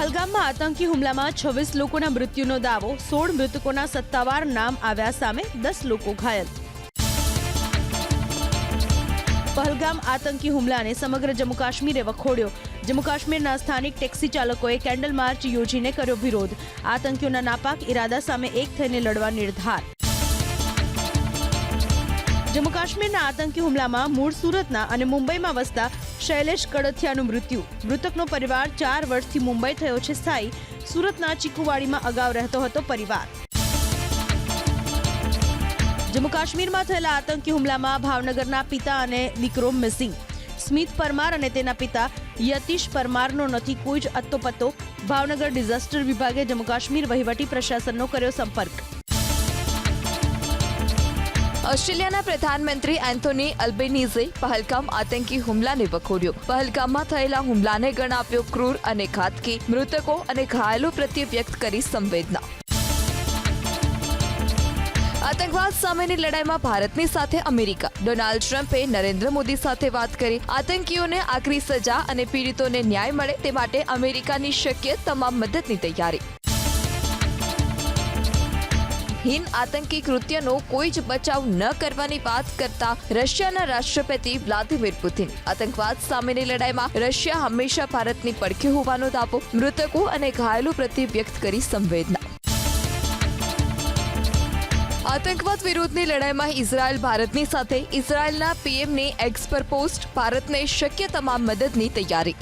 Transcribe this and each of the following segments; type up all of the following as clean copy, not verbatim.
પહલગામમાં આતંકી હુમલામાં 26 લોકોના મૃત્યુનો દાવો, 16 મૃતકોના સત્તાવાર નામ આવ્યા સામે, 10 લોકો ઘાયલ. પહલગામ આતંકી હુમલાને સમગ્ર જમ્મુ કાશ્મીરે વખોડ્યો. જમ્મુ કાશ્મીરના સ્થાનિક ટેક્સી ચાલકોએ કેન્ડલ માર્ચ યોજીને કર્યો વિરોધ. આતંકીઓના નાપાક ઇરાદા સામે એક થઈને લડવા નિર્ધાર. જમ્મુ કાશ્મીરના આતંકી હુમલામાં મૂળ સુરતના અને મુંબઈમાં વસતા શૈલેષ કડથિયાનું મૃત્યુ. મૃતકનો પરિવાર 4 વર્ષથી મુંબઈ થયો છે સ્થાયી. સુરતના ચીકુવાડીમાં અગાઉ રહેતો હતો પરિવાર. જમ્મુ કાશ્મીરમાં થયેલા આતંકી હુમલામાં ભાવનગરના પિતા અને દીકરો મિસિંગ. સ્મિત પરમાર અને તેના પિતા યતીશ પરમારનો નથી કોઈ જ અત્તોપત્તો. ભાવનગર ડિઝાસ્ટર વિભાગે જમ્મુ કાશ્મીર વહીવટી પ્રશાસનનો કર્યો સંપર્ક. ઓસ્ટ્રેલિયાના પ્રધાનમંત્રી એન્થોની અલ્બેનીઝે પહલગામ આતંકી હુમલાને વખોડ્યો. પહલગામમાં થયેલા હુમલાને ગણાવ્યો ક્રૂર અને ઘાતકી. મૃતકો અને ઘાયલો પ્રત્યે વ્યક્ત કરી સંવેદના. આતંકવાદ સામેની લડાઈમાં ભારતની સાથે અમેરિકા. ડોનાલ્ડ ટ્રમ્પે નરેન્દ્ર મોદી સાથે વાત કરી. આતંકીઓને આકરી સજા અને પીડિતોને ન્યાય મળે તે માટે અમેરિકાની શક્ય તમામ મદદની તૈયારી. હિન આતંકી કૃત્યનો કોઈ જ બચાવ ન કરવાની વાત કરતા રશિયાના રાષ્ટ્રપતિ વ્લાદિમીર પુતિન. આતંકવાદ સામેની લડાઈમાં રશિયા હંમેશા ભારતની પડખે હોવાનો દાવો. મૃતકો અને ઘાયલો પ્રત્યે વ્યક્ત કરી સંવેદના. આતંકવાદ વિરુદ્ધની લડાઈમાં ઇઝરાયલ ભારતની સાથે. ઇઝરાયલના પીએમને એક્સ પર પોસ્ટ. ભારતને શક્ય તમામ મદદની તૈયારી.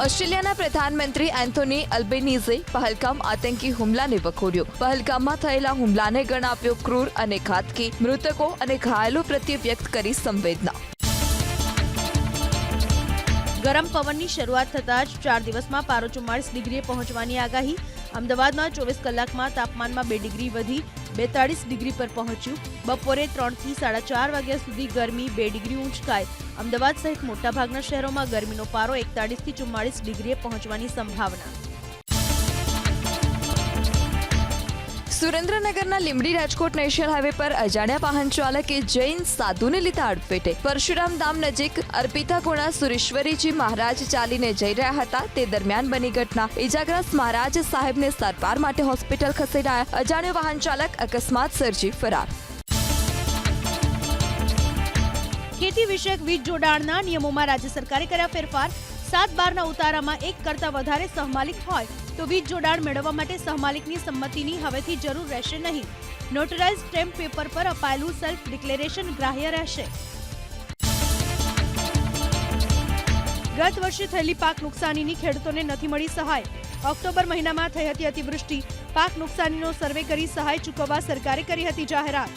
ઓસ્ટ્રેલિયાના પ્રધાનમંત્રી એન્થોની અલ્બેનીઝે પહલગામ આતંકી હુમલાને વખોડ્યો. પહલગામમાં થયેલા હુમલાને ગણાવ્યો ક્રૂર અને ઘાતકી. મૃતકો અને ઘાયલો પ્રત્યે વ્યક્ત કરી સંવેદના. ગરમ પવનની શરૂઆત થતાં જ 4 દિવસમાં પારો 44 ડિગ્રીએ પહોંચવાની આગાહી. અમદાવાદમાં 24 કલાકમાં તાપમાનમાં 2 ડિગ્રી વધી 42 ડિગ્રી પર પહોંચ્યું. બપોરે 3 થી 4:30 વાગ્યા સુધી ગરમી 2 ડિગ્રી ઊંચકાઈ. અમદાવાદ સહિત મોટાભાગના શહેરોમાં ગરમીનો પારો 41 થી 44 ડિગ્રીએ પહોંચવાની સંભાવના. સુરેન્દ્રનગરના લીંબડી રાજકોટ નેશનલ હાઈવે પર અજાણ્યા વાહન ચાલકે જૈન સાધુને લીધા અડફેટે. પરશુરામ ધામ નજીક અર્પિતા ગુણા સુરેશ્વરીજી મહારાજ ચાલીને જઈ રહ્યા હતા તે દરમિયાન બની ઘટના. ઇજાગ્રસ્ત મહારાજ સાહેબને સારવાર માટે હોસ્પિટલ ખસેડાયા. અજાણ્યો વાહન ચાલક અકસ્માત સર્જી ફરાર. ખેતી વિષયક વીજ જોડાણના નિયમોમાં રાજ્ય સરકારે કર્યા ફેરફાર. 7/12ના ઉતારામાં 1 કરતાં વધારે સહમાલિક હોય તો વીજ જોડાણ મેળવવા માટે સહમાલિકની સંમતિની હવેથી જરૂર રહેશે નહીં. નોટરાઇઝ સ્ટેમ્પ પેપર પર અપાયેલું સેલ્ફ ડિક્લેરેશન ગ્રાહ્ય રહેશે. ગત વર્ષે થયેલી પાક નુકસાનીની ખેડૂતોને નથી મળી સહાય. ઓક્ટોબર મહિનામાં થઈ હતી અતિવૃષ્ટિ. પાક નુકસાનીનો સર્વે કરી સહાય ચૂકવવા સરકારે કરી હતી જાહેરાત.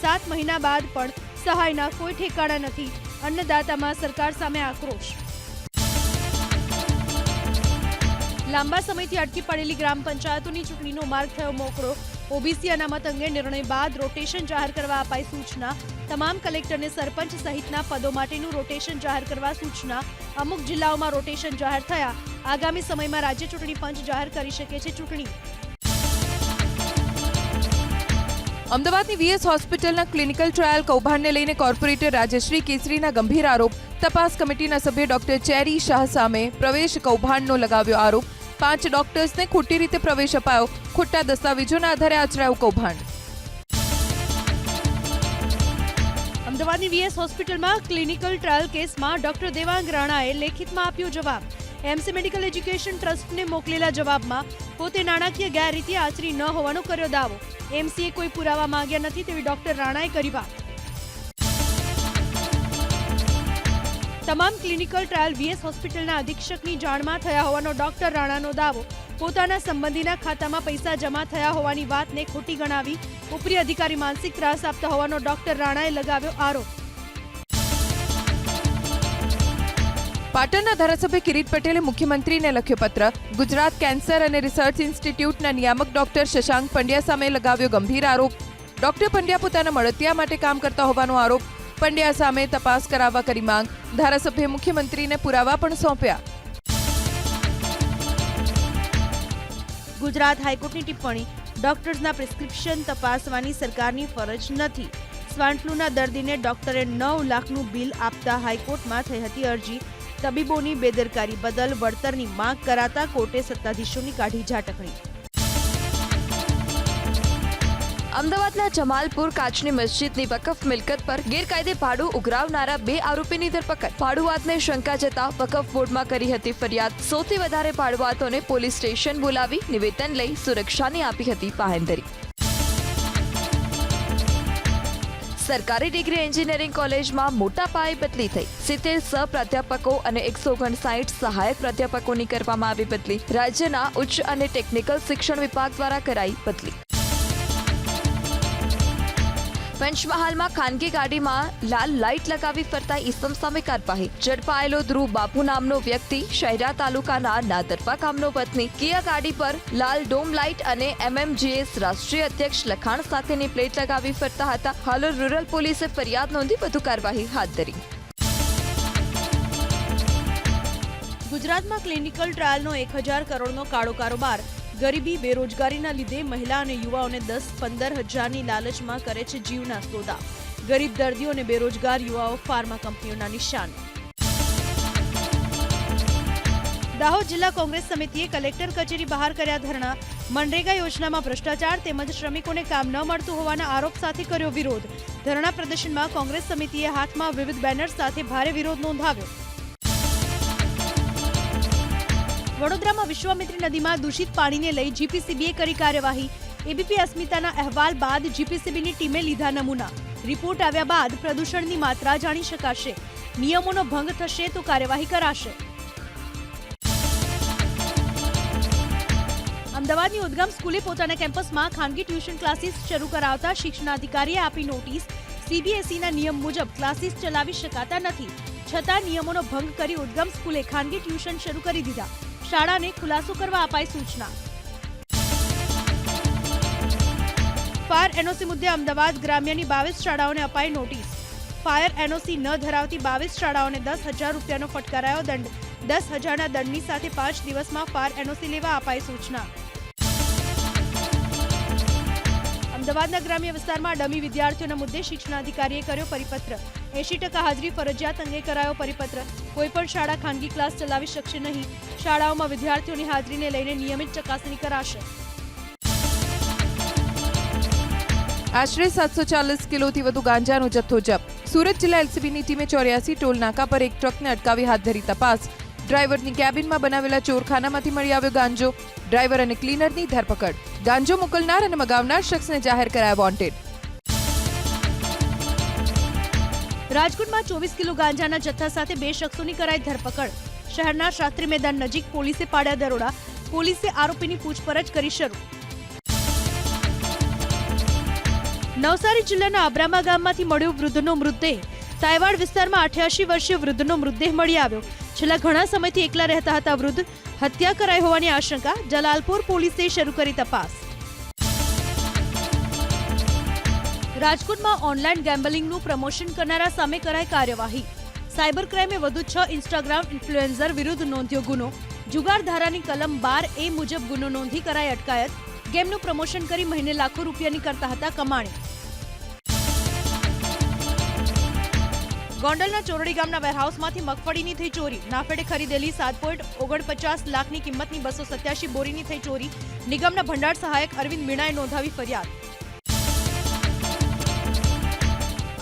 7 મહિના બાદ પણ સહાયના કોઈ ઠેકાણા નથી. અન્નદાતામાં સરકાર સામે આક્રોશ. લાંબા સમયથી અટકી પડેલી ગ્રામ પંચાયતોની ચૂંટણીનો માર્ગ થયો મોકળો. ઓબીસી અનામત અંગે નિર્ણય બાદ રોટેશન જાહેર કરવા અપાઈ સૂચના. તમામ કલેક્ટરને સરપંચ સહિતના પદો માટેનું રોટેશન જાહેર કરવા સૂચના. અમુક જિલ્લાઓમાં રોટેશન જાહેર થયા. આગામી સમયમાં રાજ્ય ચૂંટણી પંચ જાહેર કરી શકે છે ચૂંટણી. અમદાવાદની વીએસ હોસ્પિટલના ક્લિનિકલ ટ્રાયલ કૌભાંડને લઈને કોર્પોરેટર રાજશ્રી કેસરીના ગંભીર આરોપ. તપાસ કમિટીના સભ્ય ડોક્ટર ચેરી શાહ સામે પ્રવેશ કૌભાંડનો લગાવ્યો આરોપ. 5 ડોક્ટર્સને ખોટી રીતે પ્રવેશ અપાયો. ખોટા દસ્તાવેજોના આધારે આચરાયું કૌભાંડ. અમદાવાદની વીએસ હોસ્પિટલમાં ક્લિનિકલ ટ્રાયલ કેસમાં ડોક્ટર દેવાંગ રાણાએ લેખિતમાં આપ્યો જવાબ. એમસી મેડિકલ એજ્યુકેશન ટ્રસ્ટને મોકલેલા જવાબમાં પોતે નાણાકીય ગેરરીતિ આચરી ન હોવાનો કર્યો દાવો. એમસીએ કોઈ પુરાવા માંગ્યા નથી તેવી ડોક્ટર રાણાએ કરી વાત. તમામ ક્લિનિકલ ટ્રાયલ વીએસ હોસ્પિટલના અધિક્ષકની જાણમાં થયા હોવાનો ડોક્ટર રાણાનો દાવો. પોતાના સંબંધીના ખાતામાં પૈસા જમા થયા હોવાની વાતને ખોટી ગણાવી. ઉપરી અધિકારી માનસિક ત્રાસ આપતા હોવાનો ડોક્ટર રાણાએ લગાવ્યો આરોપ. પાટણના ધારાસભ્ય કિરીટ પટેલે મુખ્યમંત્રીને લખ્યો પત્ર. ગુજરાત કેન્સર અને રિસર્ચ ઇન્સ્ટિટ્યૂટના નિયામક ડોક્ટર શશાંક પંડ્યા સામે લગાવ્યો ગંભીર આરોપ. ડોક્ટર પંડ્યા પોતાના મળતિયા માટે કામ કરતા હોવાનો આરોપ. પંડ્યા સામે તપાસ કરાવવા કરી માંગ. ધારાસભ્યે મુખ્યમંત્રીને પુરાવા પણ સોંપ્યા. ગુજરાત હાઈકોર્ટની ટિપ્પણી. ડોક્ટર્સના પ્રિસ્ક્રિપ્શન તપાસવાની સરકારની ફરજ નથી. સ્વાઇન ફ્લૂના દર્દીને ડોક્ટરે 9 લાખનું બિલ આપતા હાઈકોર્ટમાં થઈ હતી અરજી. તબીબોની બેદરકારી બદલ વળતરની માંગ કરાતા કોર્ટે સત્તાધીશોની કાઢી ઝાટકણી. અમદાવાદના જમાલપુર કાચની મસ્જિદની વકફ મિલકત પર ગેરકાયદે ભાડું ઉઘરાવનારા 2 આરોપીની ધરપકડ. ભાડુઆતને શંકા જતા વકફ બોર્ડમાં કરી હતી ફરિયાદ. સૌથી વધારે ભાડુઆતોને પોલીસ સ્ટેશન બોલાવી નિવેદન લઈ સુરક્ષાની આપી હતી બાહેંધરી. સરકારી ડિગ્રી એન્જિનિયરિંગ કોલેજમાં મોટા પાયે બદલી થઈ. 70 સહપ્રાધ્યાપકો અને 159 સહાયક પ્રાધ્યાપકોની કરવામાં આવી બદલી. રાજ્યના ઉચ્ચ અને ટેકનિકલ શિક્ષણ વિભાગ દ્વારા કરાઈ બદલી. પંચમહાલમાં ખાનગી ગાડીમાં લાલ લાઇટ લગાવી ફરતા ઈસમ સામે કાર્યવાહી. ઝડપાયેલો ધ્રુવ બાપુ નામનો વ્યક્તિ શહેરા તાલુકાના નાદરપા ગામનો વતની. કિયા ગાડી પર લાલ ડોમ લાઇટ અને MMGS રાષ્ટ્રીય અધ્યક્ષ લખાણ સાથેની પ્લેટ લગાવી ફરતા હતા. હાલોલ રૂરલ પોલીસે ફરિયાદ નોંધી વધુ કાર્યવાહી હાથ ધરી. ગુજરાતમાં ક્લિનિકલ ટ્રાયલનો 1000 કરોડનો કાળો કારોબાર. ગરીબી બેરોજગારીના લીધે મહિલા અને યુવાઓને 10-15 હજારની લાલચમાં કરે છે જીવના સોદા. ગરીબ દર્દીઓ અને બેરોજગાર યુવાઓ ફાર્મા કંપનીઓના નિશાન. દાહોદ જિલ્લા કોંગ્રેસ સમિતિએ કલેક્ટર કચેરી બહાર કર્યા ધરણા. મનરેગા યોજનામાં ભ્રષ્ટાચાર તેમજ શ્રમિકોને કામ ન મળતું હોવાના આરોપ સાથે કર્યો વિરોધ. ધરણા પ્રદર્શનમાં કોંગ્રેસ સમિતિએ હાથમાં વિવિધ બેનર્સ સાથે ભારે વિરોધ નોંધાવ્યો. વડોદરામાં વિશ્વામિત્રી નદીમાં દૂષિત પાણીને લઈ જીપીસીબીએ કરી કાર્યવાહી. એબીપી અસ્મિતાના અહેવાલ બાદ જીપીસીબીની ટીમે લીધા નમૂના. રિપોર્ટ આવ્યા બાદ પ્રદૂષણની માત્રા જાણી શકાશે. નિયમોનો ભંગ થશે તો કાર્યવાહી કરાશે. અમદાવાદની ઉદ્ગમ સ્કૂલે પોતાના કેમ્પસમાં ખાનગી ટ્યુશન ક્લાસીસ શરૂ કરાવતા શિક્ષણાધિકારીએ આપી નોટિસ. સીબીએસઈના નિયમ મુજબ ક્લાસીસ ચલાવી શકાતા નથી. છતાં નિયમોનો ભંગ કરી ઉદ્ગમ સ્કૂલે ખાનગી ટ્યુશન શરૂ કરી દીધા. શાળાને ખુલાસો કરવા અપાઈ સૂચના. ફાયર એનઓસી મુદ્દે અમદાવાદ ગ્રામ્યની 22 શાળાઓને અપાઈ નોટિસ. ફાયર એનઓસી ન ધરાવતી 22 શાળાઓને 10,000 રૂપિયાનો ફટકારાયો દંડ. 10,000ના દંડની સાથે 5 દિવસમાં ફાયર એનઓસી લેવા અપાઈ સૂચના. અમદાવાદના ગ્રામ્ય વિસ્તારમાં ડમી વિદ્યાર્થીઓના મુદ્દે શિક્ષણાધિકારીએ કર્યો પરિપત્ર. 80% હાજરી ફરજિયાત અંગે કરાયો પરિપત્ર. કોઈપણ શાળા ખાનગી ક્લાસ ચલાવી શકશે નહીં. શાળાઓમાં વિદ્યાર્થીઓની હાજરીને લઈને નિયમિત ચકાસણી કરાશે. આશરે 740 કિલોથી વધુ ગાંજાનો જથ્થો જપ્ત. સુરત જિલ્લા એલસીબીની ટીમે 84 ટોલ નાકા પર એક ટ્રકને અટકાવી હાથ ધરી તપાસ. ડ્રાઈવરની કેબિનમાં બનાવેલા ચોરખાનામાંથી મળી આવ્યો ગાંજો. ડ્રાઈવર અને ક્લીનરની ધરપકડ. ગાંજો મોકલનાર અને મગાવનાર શખ્સને જાહેર કરાયા વોન્ટેડ. રાજકોટમાં 24 કિલો ગાંજાના જથ્થા સાથે 2 શખ્સોની કરાઈ ધરપકડ. શહેરના શાસ્ત્રી મેદાન નજીક પોલીસે પાડ્યા દરોડા. પોલીસે આરોપીની પૂછપરછ કરી શરૂ. નવસારી જિલ્લાના અબ્રામા ગામમાંથી મળ્યો વૃદ્ધનો મૃતદેહ. તાયવાડ વિસ્તારમાં 88 વર્ષીય વૃદ્ધનો મૃતદેહ મળી આવ્યો. છેલ્લા ઘણા સમયથી એકલા રહેતા હતા વૃદ્ધ. હત્યા કરાઈ હોવાની આશંકા. જલાલપુર પોલીસે શરૂ કરી તપાસ. રાજકોટમાં ઓનલાઈન ગેમ્બલિંગનું પ્રમોશન કરનારા સામે કરાઈ કાર્યવાહી. સાયબર ક્રાઇમે વધુ 6 ઇન્સ્ટાગ્રામ ઇન્ફ્લુએન્સર વિરુદ્ધ નોંધ્યો ગુનો. જુગાર ધારાની કલમ 12A મુજબ ગુનો નોંધી કરાઈ અટકાયત. ગેમનું પ્રમોશન કરી મહિને લાખો રૂપિયાની કરતા હતા કમાણી. ગોંડલના ચોરડી ગામના વેરહાઉસમાંથી મગફળીની થઈ ચોરી. નાફેડે ખરીદેલી 7.49 લાખની કિંમતની 287 બોરીની થઈ ચોરી. નિગમના ભંડાર સહાયક અરવિંદ મીણાએ નોંધાવી ફરિયાદ.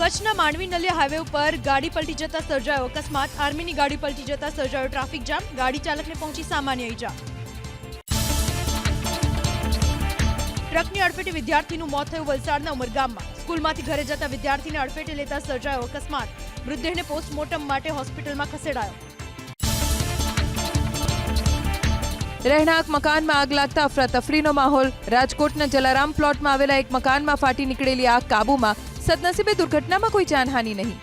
કચ્છના માંડવી નલિયા હાઈવે ઉપર ગાડી પલટી જતા સર્જાયો અકસ્માત. આર્મીની ગાડી પલટી જતા સર્જાયો ટ્રાફિક જામ. ગાડી ચાલકને પહોંચી સામાન્ય ઈજા. ટ્રકની અડફેટે વિદ્યાર્થીનું મોત થયું વલસાડના ઉમરગામમાં. સ્કૂલમાંથી ઘરે જતા વિદ્યાર્થીને અડફેટે લેતા સર્જાયો અકસ્માત. મૃતદેહને પોસ્ટમોર્ટમ માટે હોસ્પિટલમાં ખસેડાયો. રહેણાંક મકાનમાં આગ લાગતા અફરાતફરીનો માહોલ. રાજકોટના જલારામ પ્લોટમાં આવેલા એક મકાનમાં ફાટી નીકળેલી આગ કાબૂમાં. સદનસીબે દુર્ઘટનામાં કોઈ જાનહાનિ નહીં.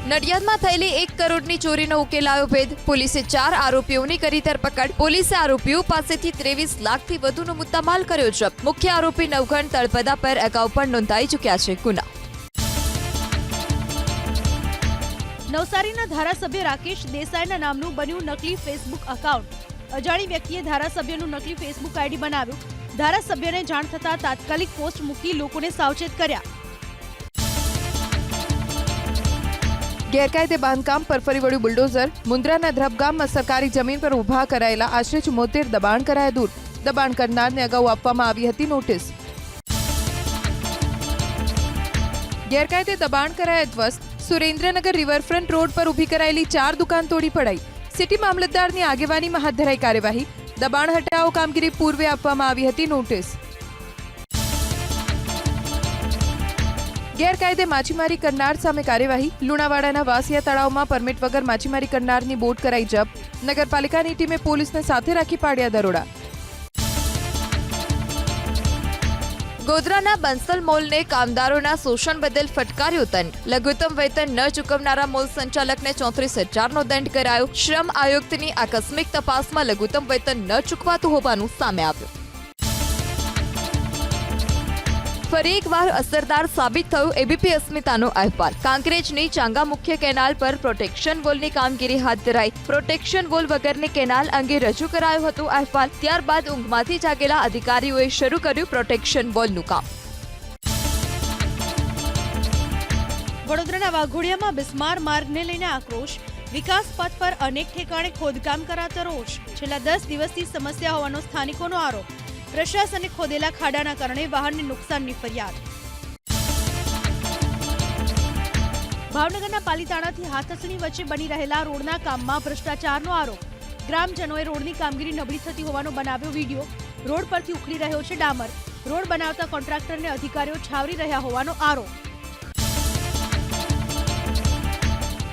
નડિયાદમાં થયેલી 1 કરોડની ચોરીનો ઉકેલાયો ભેદ. પોલીસે 4 આરોપીઓની કરી ધરપકડ. પોલીસે આરોપીઓ પાસેથી 23 લાખથી વધુનો મુદ્દામાલ કર્યો જપ્ત. મુખ્ય આરોપી નવઘણ તળપદા પર અગાઉ પણ નોંધાઈ ચૂક્યા છે ગુના. નવસારીના ધારાસભ્ય રાકેશ દેસાઈના નામનું બન્યું નકલી ફેસબુક એકાઉન્ટ. અજાણી વ્યક્તિએ ધારાસભ્યનું નકલી ફેસબુક આઈડી બનાવ્યું. ધારાસભ્યને જાણ થતાં તાત્કાલિક પોસ્ટ મૂકી લોકોને સાવચેત કર્યા. ગેરકાયદે બાંધકામ પર ફરી વળ્યું બુલડોઝર. મુન્દ્રાના ધ્રબ ગામમાં સરકારી જમીન પર ઊભા કરાયેલા આશરે 74 દબાણ કરાયા દૂર. દબાણ કરનારને અગાઉ આપવામાં આવી હતી નોટિસ. ગેરકાયદે દબાણ કરાયા ધ્વસ્ત. સુરેન્દ્રનગર રિવરફ્રન્ટ રોડ પર ઊભી કરાયેલી 4 દુકાન તોડી પડાઈ. સિટી મામલતદારની આગેવાનીમાં હાથ ધરાઈ કાર્યવાહી. દબાણ હટાવો કામગીરી પૂર્વે આપવામાં આવી હતી નોટિસ. ગેરકાયદે માછીમારી કરનાર સામે કાર્યવાહી. લુણાવાડાના વાસિયા તળાવમાં પરમિટ વગર માછીમારી કરનારની બોટ કરાઈ જપ્ત. નગરપાલિકાની ટીમે પોલીસને સાથે રાખી પાડ્યા દરોડા. ગોધરાના બંસલ મોલને કામદારોના શોષણ બદલ ફટકાર્યો દંડ. લઘુત્તમ વેતન ન ચૂકવનારા મોલ સંચાલકને 34,000નો દંડ કરાયો. શ્રમ આયુક્તની આકસ્મિક તપાસમાં લઘુત્તમ વેતન ન ચૂકવાતું હોવાનું સામે આવ્યું. ફરી એકવાર અસરદાર સાબિત થયો એબીપી અસ્મિતાનો અહેવાલ. કાંકરેજની ચાંગા મુખ્ય કેનાલ પર પ્રોટેક્શન વોલની કામગીરી હાથ ધરાઈ. પ્રોટેક્શન વોલ વગરની કેનાલ અંગે રજૂ કરાયો હતો અહેવાલ. ત્યારબાદ ઊંઘમાંથી જાગેલા અધિકારીઓએ શરૂ કર્યું પ્રોટેક્શન વોલનું કામ. વડોદરાના વાઘોડિયામાં બિસ્માર માર્ગને લઈને આક્રોશ. વિકાસ પથ પર અનેક ઠેકાણે ખોદકામ કરાતો રોષ. છેલ્લા 10 દિવસથી સમસ્યા હોવાનો સ્થાનિકોનો આરોપ. પ્રશાસને ખોદેલા ખાડાના કારણે વાહનને નુકસાનની ફરિયાદ. ભાવનગરના પાલીતાણાથી હાથસણી વચ્ચે બની રહેલા રોડના કામમાં ભ્રષ્ટાચારનો આરોપ. ગ્રામજનોએ રોડની કામગીરી નબળી થતી હોવાનો બનાવ્યો વિડીયો. રોડ પરથી ઉખડી રહ્યો છે ડામર. રોડ બનાવતા કોન્ટ્રાક્ટરને અધિકારીઓ છાવરી રહ્યા હોવાનો આરોપ.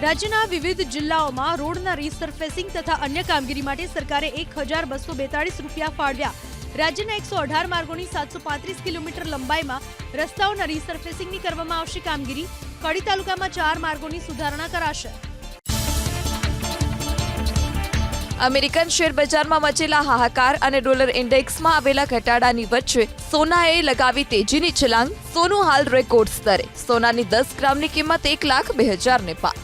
રાજ્યના વિવિધ જિલ્લાઓમાં રોડના રીસર્ફેસિંગ તથા અન્ય કામગીરી માટે સરકારે 1,242 રૂપિયા ફાળવ્યા. રાજ્યના 118 માર્ગોની 735 કિલોમીટર લંબાઈમાં રસ્તાઓના રીસર્ફેસિંગની કરવામાં આવશે કામગીરી. કડી તાલુકામાં 4 માર્ગોની સુધારણા કરાશે. અમેરિકન શેરબજારમાં મચેલા હાહાકાર અને ડોલર ઇન્ડેક્સમાં આવેલા ઘટાડાની વચ્ચે સોનાએ લગાવી તેજીની છલાંગ. સોનું હાલ રેકોર્ડ સ્તરે. સોનાની 10 ગ્રામની કિંમત 1,02,000 પાર.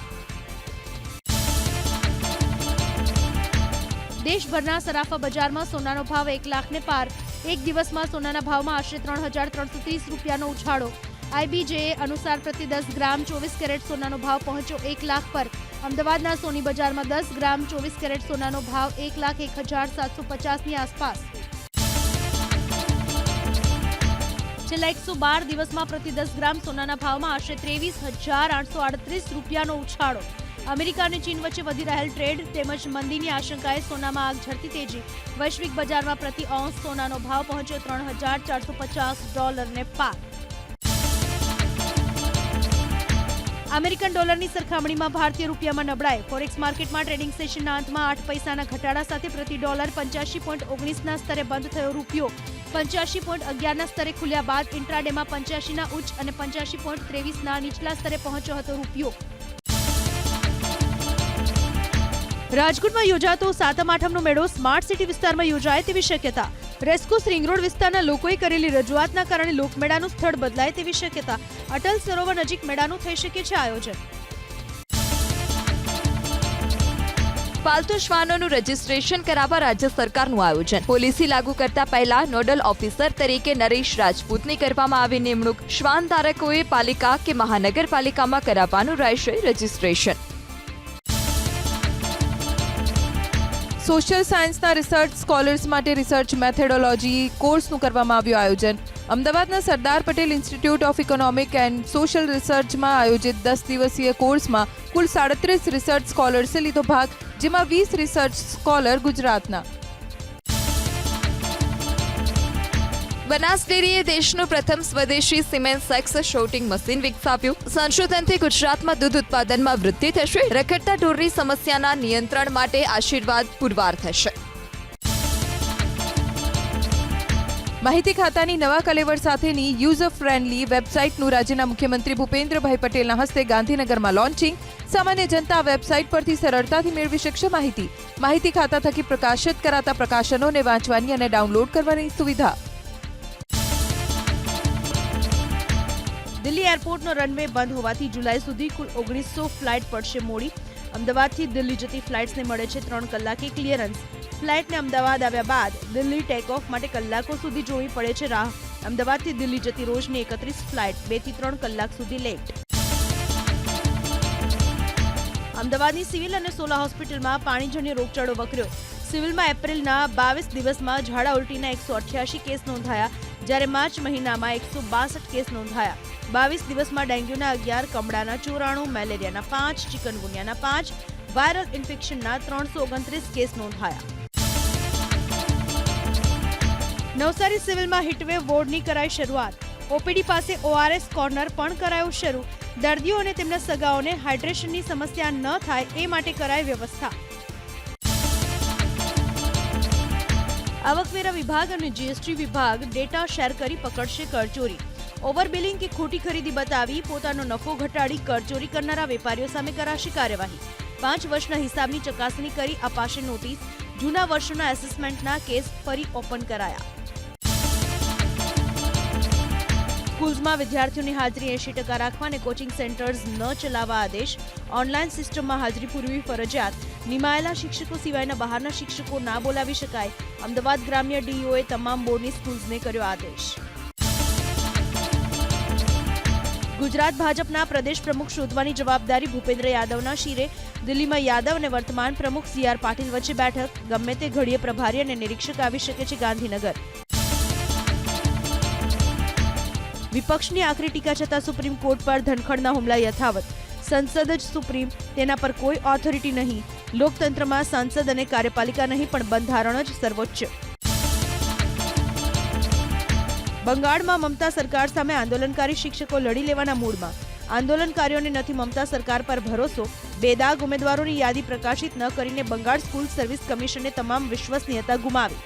દેશભરના સરાફા બજારમાં સોનાનો ભાવ 1 લાખને પાર. એક દિવસમાં સોનાના ભાવમાં આશરે 3,330 રૂપિયાનો ઉછાળો. IBJA અનુસાર પ્રતિ 10 ગ્રામ 24 કેરેટ સોનાનો ભાવ પહોંચ્યો 1 લાખ પર. અમદાવાદના સોની બજારમાં 10 ગ્રામ 24 કેરેટ સોનાનો ભાવ 1,01,750ની આસપાસ. છેલ્લા 112 દિવસમાં પ્રતિ 10 ગ્રામ સોનાના ભાવમાં આશરે 23,838 રૂપિયાનો ઉછાળો. અમેરિકા અને ચીન વચ્ચે વધી રહેલ ટ્રેડ તેમજ મંદીની આશંકાએ સોનામાં આગ ઝરતી તેજી. વૈશ્વિક બજારમાં પ્રતિ ઓન્સ સોનાનો ભાવ પહોંચ્યો $3,450 પાર. અમેરિકન ડોલરની સરખામણીમાં ભારતીય રૂપિયામાં નબળાઈ. ફોરેક્સ માર્કેટમાં ટ્રેડિંગ સેશનના અંતમાં 8 પૈસાના ઘટાડા સાથે પ્રતિ ડોલર 85.19ના સ્તરે બંધ થયો રૂપિયો. 85.11ના સ્તરે ખુલ્યા બાદ ઇન્ટ્રાડેમાં 85ના ઉચ્ચ અને 85.23ના નીચલા સ્તરે પહોંચ્યો હતો રૂપિયો. રાજકોટમાં યોજાતો સાતમ આઠમનો મેળો સ્માર્ટ સિટી વિસ્તારમાં યોજાય તેવી શક્યતા. રેસ્કોસ રિંગ રોડ વિસ્તારના લોકોએ કરેલી રજૂઆતના કારણે લોકમેળાનું સ્થળ બદલાય તેવી શક્યતા. અટલ સરોવર નજીક મેળાનું થઈ શકે છે આયોજન. પાલતુ શ્વાનોનું રજીસ્ટ્રેશન કરાવવા રાજ્ય સરકારનું આયોજન. પોલિસી લાગુ કરતા પહેલા નોડલ ઓફિસર તરીકે નરેશ રાજપૂતની કરવામાં આવી નિમણૂક. શ્વાન ધારકોએ પાલિકા કે મહાનગરપાલિકામાં કરાવવાનું રહેશે રજીસ્ટ્રેશન. સોશિયલ સાયન્સના રિસર્ચ સ્કોલર્સ માટે રિસર્ચ મેથેડોલોજી કોર્સનું કરવામાં આવ્યું આયોજન. અમદાવાદના Sardar Patel institute of economic and social રિસર્ચમાં આયોજિત 10 દિવસીય કોર્સમાં કુલ 37 રિસર્ચ સ્કોલર્સે લીધો ભાગ, જેમાં 20 રિસર્ચ સ્કોલર ગુજરાતના. બનાસ ડેરીએ દેશનું પ્રથમ સ્વદેશી સિમેન્ટ સેક્સ શોટિંગ મશીન વિકસાવ્યું. સંશોધનથી ગુજરાતમાં દૂધ ઉત્પાદનમાં વૃદ્ધિ થશે. રખડતા ઢોરની સમસ્યાના નિયંત્રણ માટે આશીર્વાદ પુરવાર થશે. માહિતી ખાતાની નવા કલેવર સાથેની યુઝર ફ્રેન્ડલી વેબસાઇટનું રાજ્યના મુખ્યમંત્રી ભૂપેન્દ્રભાઈ પટેલના હસ્તે ગાંધીનગરમાં લોન્ચિંગ. સામાન્ય જનતા વેબસાઇટ પરથી સરળતાથી મેળવી શકશે માહિતી. માહિતી ખાતા થકી પ્રકાશિત કરાતા પ્રકાશનોને વાંચવાની અને ડાઉનલોડ કરવાની સુવિધા. દિલ્હી એરપોર્ટનો રનવે બંધ હોવાથી જુલાઈ સુધી કુલ 1900 ફ્લાઇટ પડશે મોડી. અમદાવાદથી દિલ્હી જતી ફ્લાઇટ્સને મળે છે 3 કલાકે ક્લિયરન્સ. ફ્લાઇટને અમદાવાદ આવ્યા બાદ દિલ્હી ટેક ઓફ માટે કલાકો સુધી જોવી પડે છે રાહ. અમદાવાદથી દિલ્હી જતી રોજની 31 ફ્લાઇટ 2 થી 3 કલાક સુધી લેટ. અમદાવાદની સિવિલ અને સોલા હોસ્પિટલમાં પાણીજન્ય રોગચાળો વકર્યો. સિવિલમાં એપ્રિલના 22 દિવસમાં ઝાડા ઉલટીના 188 કેસ નોંધાયા, જ્યારે માર્ચ મહિનામાં 162 કેસ નોંધાયા. 22 દિવસમાં ડેન્ગ્યુના 11, કમળાના 94, મેલેરિયાના 5, ચિકનગુનિયાના 5, વાયરલ ઇન્ફેક્શનના 329 કેસ નોંધાયા. નવસારી સિવિલમાં હીટવેવ વોર્ડની કરાઈ શરૂઆત. ઓપીડી પાસે ORS કોર્નર પણ કરાયું શરૂ. દર્દીઓ અને તેમના સગાઓને હાઇડ્રેશનની સમસ્યા ન થાય એ માટે કરાઈ વ્યવસ્થા. આવકવેરા વિભાગ અને જીએસટી વિભાગ ડેટા શેર કરી પકડશે કરચોરી. ઓવરબિલિંગ કે ખોટી ખરીદી બતાવી પોતાનો નફો ઘટાડી કરચોરી કરનારા વેપારીઓ સામે કરાશે કાર્યવાહી. 5 વર્ષના હિસાબની ચકાસણી કરી અપાશે નોટિસ. જૂના વર્ષોના એસેસમેન્ટના કેસ ફરી ઓપન કરાયા. સ્કૂલ્સમાં વિદ્યાર્થીઓની હાજરી 80% રાખવા અને કોચિંગ સેન્ટર્સ ન ચલાવવા આદેશ. ઓનલાઈન સિસ્ટમમાં હાજરી પૂરવી ફરજિયાત. નિમાયેલા શિક્ષકો સિવાયના બહારના શિક્ષકો ના બોલાવી શકાય. અમદાવાદ ગ્રામ્ય ડીઈઓએ તમામ બોર્ડની સ્કૂલ્સને કર્યો આદેશ. ગુજરાત ભાજપના પ્રદેશ પ્રમુખ શોધવાની જવાબદારી ભૂપેન્દ્ર યાદવના શિરે. દિલ્હીમાં યાદવ અને વર્તમાન પ્રમુખ CR પાટીલ વચ્ચે બેઠક. ગમે તે ઘડીએ પ્રભારી અને નિરીક્ષક આવી શકે છે ગાંધીનગર. વિપક્ષની આકરી ટીકા છતાં સુપ્રીમ કોર્ટ પર ધનખડના હુમલા યથાવત. સંસદ જ સુપ્રીમ, તેના પર કોઈ ઓથોરિટી નહીં. લોકતંત્રમાં સંસદ અને કાર્યપાલિકા નહીં પણ બંધારણ જ સર્વોચ્ચ. બંગાળમાં મમતા સરકાર સામે આંદોલનકારી શિક્ષકો લડી લેવાના મૂડમાં. આંદોલનકારીઓને નથી મમતા સરકાર પર ભરોસો. બેદાગ ઉમેદવારોની યાદી પ્રકાશિત ન કરીને બંગાળ સ્કૂલ સર્વિસ કમિશને તમામ વિશ્વસનીયતા ગુમાવી.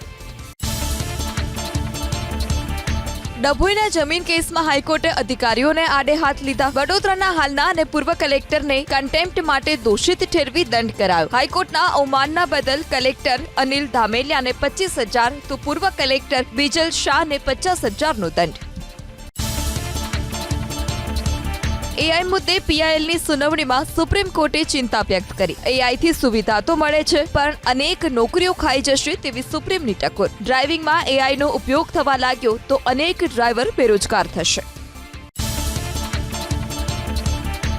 ડભોઈના જમીન કેસમાં હાઈકોર્ટે અધિકારીઓને આડે હાથ લીધા. વડોદરાના હાલના અને પૂર્વ કલેક્ટરને કન્ટેમ્પ્ટ માટે દોષિત ઠેરવી દંડ કરાયો. હાઈકોર્ટના અવમાનના બદલ કલેક્ટર અનિલ ધામેલિયાને 25,000 તો પૂર્વ કલેક્ટર બિજલ શાહને 50,000નો દંડ. AI મુદ્દે PILની સુનાવણીમાં સુપ્રીમ કોર્ટે ચિંતા વ્યક્ત કરી. AIથી સુવિધા તો મળે છે, પણ અનેક નોકરીઓ ખાઈ જશે તેવી સુપ્રીમની ટકોર. ડ્રાઇવિંગમાં AIનો ઉપયોગ થવા લાગ્યો તો અનેક ડ્રાઈવર બેરોજગાર થશે.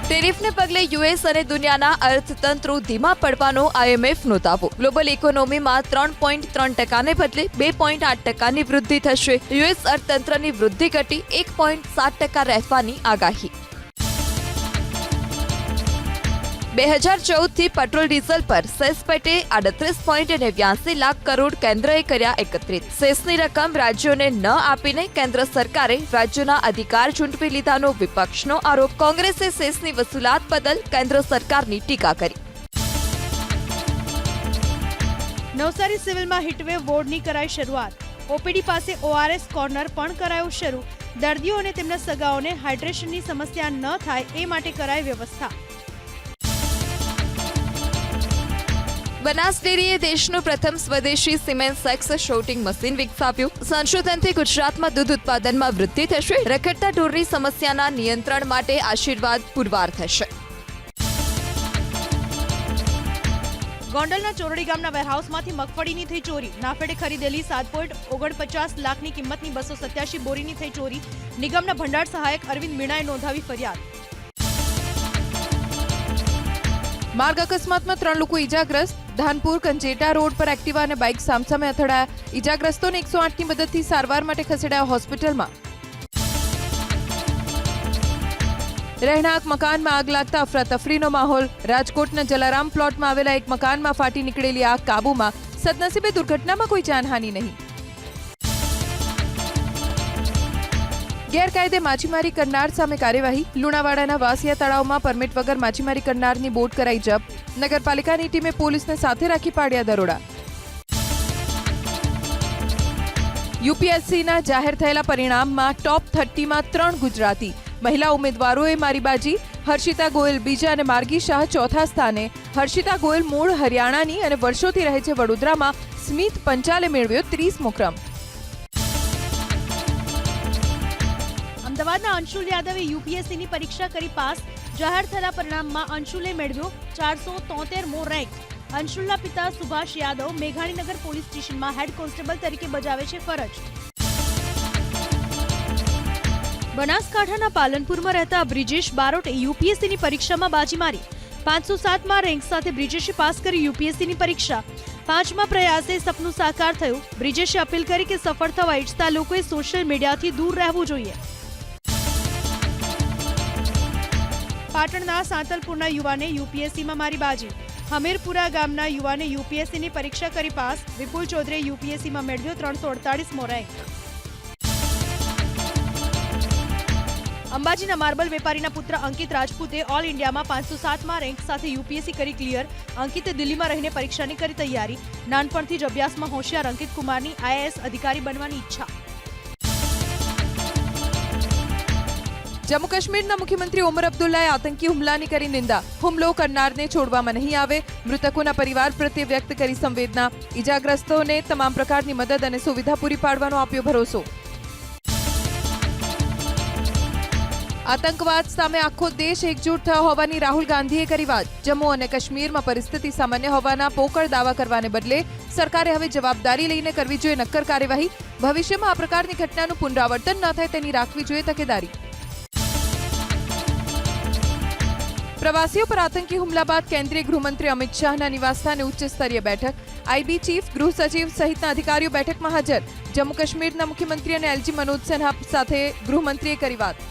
ટેરિફને પગલે US અને દુનિયાના અર્થતંત્રો ધીમા પડવાનો IMFનો દાવો. ગ્લોબલ ઇકોનોમીમાં 3.3% ને બદલે 2.8%ની વૃદ્ધિ થશે. US અર્થતંત્રની વૃદ્ધિ ઘટી 1.7% રહેવાની આગાહી. 2014થી પેટ્રોલ ડીઝલ પર સેસ પેટે 38.89 લાખ કરોડ કેન્દ્રએ કર્યા એકત્રિત. સેસની રકમ રાજ્યોને ન આપીને કેન્દ્ર સરકારે રાજ્યોના અધિકાર ઝૂંટવી લીધાનો વિપક્ષનો આરોપ. કોંગ્રેસે સેસની વસૂલાત બદલ કેન્દ્ર સરકારની ટીકા કરી. નવસારી સિવિલમાં હીટવેવ વોર્ડની કરાઈ શરૂઆત. ઓપીડી પાસે ORS કોર્નર પણ કરાયું શરૂ. દર્દીઓ અને તેમના સગાઓને હાઇડ્રેશનની સમસ્યા ન થાય એ માટે કરાઈ વ્યવસ્થા. બનાસ ડેરીએ દેશનું પ્રથમ સ્વદેશી સિમેન્ટ સેક્સ શોટિંગ મશીન વિકસાવ્યું. સંશોધનથી ગુજરાતમાં દૂધ ઉત્પાદનમાં વૃદ્ધિ થશે. રખડતા ઢોરની સમસ્યાના નિયંત્રણ માટે આશીર્વાદ પુરવાર થશે. ગોંડલના ચોરડી ગામના વેરહાઉસમાંથી મગફળીની થઈ ચોરી. નાફેડે ખરીદેલી 7.49 લાખની કિંમતની 287 બોરીની થઈ ચોરી. નિગમના ભંડાર સહાયક અરવિંદ મીણાએ નોંધાવી ફરિયાદ. માર્ગ અકસ્માતમાં 3 લોકો ઈજાગ્રસ્ત. ધાનપુર કંજેટા રોડ પર એક્ટિવા અને બાઇક સામસામે અથડાયા. ઈજાગ્રસ્તોને 108ની મદદથી સારવાર માટે ખસેડાયા હોસ્પિટલમાં. રહેણાંક મકાનમાં આગ લાગતા અફરાતફરીનો માહોલ. રાજકોટના જલારામ પ્લોટમાં આવેલા એક મકાનમાં ફાટી નીકળેલી આગ કાબૂમાં. સદનસીબે દુર્ઘટનામાં કોઈ જાનહાનિ નહીં. ગેરકાયદે માછીમારી કરનાર સામે કાર્યવાહી. લુણાવાડાના વાસિયા તળાવમાં પરમિટ વગર માછીમારી કરનારની બોટ કરાઈ જપ્ત. નગરપાલિકાની ટીમે પોલીસને સાથે રાખી પાડ્યા દરોડા. UPSCના જાહેર થયેલા પરિણામમાં ટોપ 30માં 3 ગુજરાતી. મહિલા ઉમેદવારોએ મારી બાજી. હર્ષિતા ગોયલ બીજા અને માર્ગી શાહ ચોથા સ્થાને. હર્ષિતા ગોયલ મૂળ હરિયાણાની અને વર્ષોથી રહે છે વડોદરામાં. સ્મિત પંચાલે મેળવ્યો 30મો ક્રમ. અમદાવાદના અંશુલ યાદવે UPSCની પરીક્ષા કરી પાસ. જાહેર થયેલા પરિણામમાં અંશુલે મેળવ્યો 473મો રેન્ક. અંશુલના પિતા સુભાષ યાદવ મેઘાણીનગર પોલીસ સ્ટેશનમાં હેડ કોન્સ્ટેબલ તરીકે બજાવે છે ફરજ. બનાસકાંઠાના પાલનપુરમાં રહેતા બ્રિજેશ બારોટે UPSCની પરીક્ષામાં બાજી મારી. 507માં રેન્ક સાથે બ્રિજેશે પાસ કરી યુપીએસસીની પરીક્ષા. 5મા પ્રયાસે સપનું સાકાર થયું. બ્રિજેશે અપીલ કરી કે સફળ થવા ઈચ્છતા લોકોએ સોશિયલ મીડિયાથી દૂર રહેવું જોઈએ. પાટણના સાંતલપુરના યુવાને યુપીએસસીમાં મારી બાજી. હમીરપુરા ગામના યુવાને યુપીએસસીની પરીક્ષા કરી પાસ. વિપુલ ચૌધરીએ યુપીએસસીમાં મેળવ્યો 348મો રેન્ક. અંબાજીના માર્બલ વેપારીના પુત્ર અંકિત રાજપૂતે ઓલ ઇન્ડિયામાં 507માં રેન્ક સાથે યુપીએસસી કરી ક્લિયર. અંકિતે દિલ્હીમાં રહીને પરીક્ષાની કરી તૈયારી. નાનપણથી જ અભ્યાસમાં હોશિયાર અંકિત કુમારની આઈએએસ અધિકારી બનવાની ઈચ્છા. જમ્મુ કાશ્મીરના મુખ્યમંત્રી ઓમર અબ્દુલ્લાએ આતંકી હુમલાની કરી નિંદા. હુમલો કરનારને છોડવામાં નહીં આવે. મૃતકોના પરિવાર પ્રત્યે વ્યક્ત કરી સંવેદના. ઈજાગ્રસ્તોને તમામ પ્રકારની મદદ અને સુવિધા પૂરી પાડવાનો આપ્યો ભરોસો. આતંકવાદ સામે આખો દેશ એકજૂટ થયો હોવાની રાહુલ ગાંધીએ કરી વાત. જમ્મુ અને કાશ્મીરમાં પરિસ્થિતિ સામાન્ય હોવાના પોકળ દાવા કરવાને બદલે સરકારે હવે જવાબદારી લઈને કરવી જોઈએ નક્કર કાર્યવાહી. ભવિષ્યમાં આ પ્રકારની ઘટનાનું પુનરાવર્તન ન થાય તેની રાખવી જોઈએ તકેદારી. પ્રવાસીઓ પર આતંકી હુમલા બાદ કેન્દ્રીય ગૃહમંત્રી અમિત શાહના નિવાસસ્થાને ઉચ્ચ સ્તરીય બેઠક. આઈબી ચીફ, ગૃહ સચિવ સહિતના અધિકારીઓ બેઠકમાં હાજર. જમ્મુ કાશ્મીરના મુખ્યમંત્રી અને એલજી મનોજ સિન્હા સાથે ગૃહમંત્રીએ કરી વાત.